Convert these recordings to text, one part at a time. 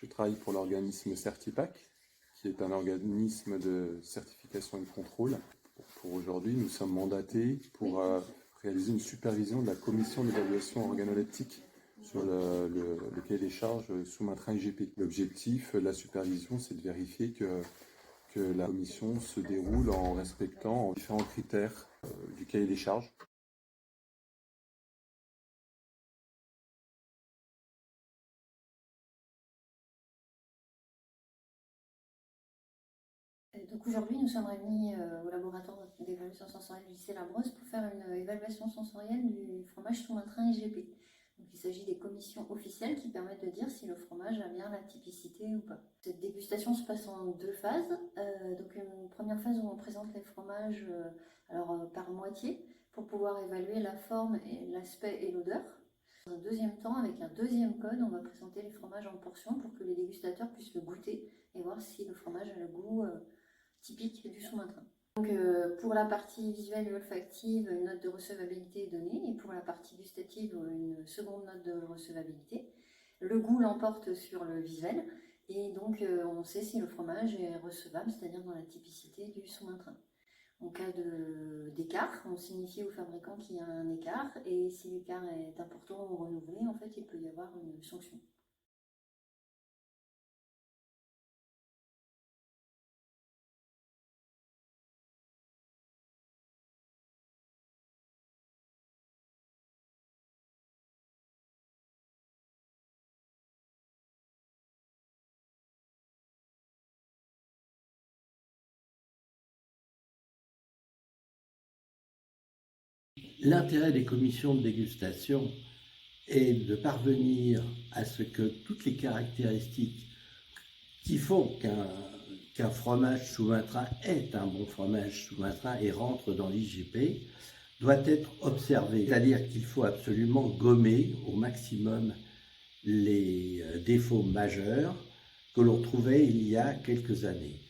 Je travaille pour l'organisme Certipac, qui est un organisme de certification et de contrôle. Pour aujourd'hui, nous sommes mandatés pour réaliser une supervision de la commission d'évaluation organoleptique sur le cahier des charges sous-main-train IGP. L'objectif de la supervision, c'est de vérifier que la commission se déroule en respectant différents critères du cahier des charges. Donc aujourd'hui, nous sommes réunis au laboratoire d'évaluation sensorielle du lycée Labrosse pour faire une évaluation sensorielle du fromage sous-main-train IGP. Donc il s'agit des commissions officielles qui permettent de dire si le fromage a bien la typicité ou pas. Cette dégustation se passe en deux phases. Donc une première phase où on présente les fromages par moitié pour pouvoir évaluer la forme, et l'aspect et l'odeur. Dans un deuxième temps, avec un deuxième code, on va présenter les fromages en portions pour que les dégustateurs puissent le goûter et voir si le fromage a le goût typique du sous-main-train. Donc pour la partie visuelle et olfactive, une note de recevabilité est donnée, et pour la partie gustative, une seconde note de recevabilité. Le goût l'emporte sur le visuel, et donc on sait si le fromage est recevable, c'est-à-dire dans la typicité du sous-main-train. En cas d'écart, on signifie au fabricant qu'il y a un écart, et si l'écart est important ou renouvelé, en fait, il peut y avoir une sanction. L'intérêt des commissions de dégustation est de parvenir à ce que toutes les caractéristiques qui font qu'un fromage sous-main-train est un bon fromage sous-main-train et rentre dans l'IGP doit être observées. C'est-à-dire qu'il faut absolument gommer au maximum les défauts majeurs que l'on trouvait il y a quelques années.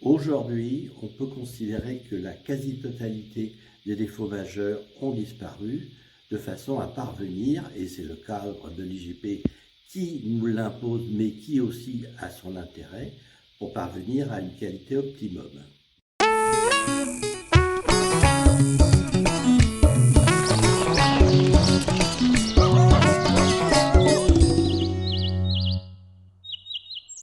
Aujourd'hui, on peut considérer que la quasi-totalité des défauts majeurs ont disparu de façon à parvenir, et c'est le cadre de l'IGP qui nous l'impose, mais qui aussi a son intérêt, pour parvenir à une qualité optimum.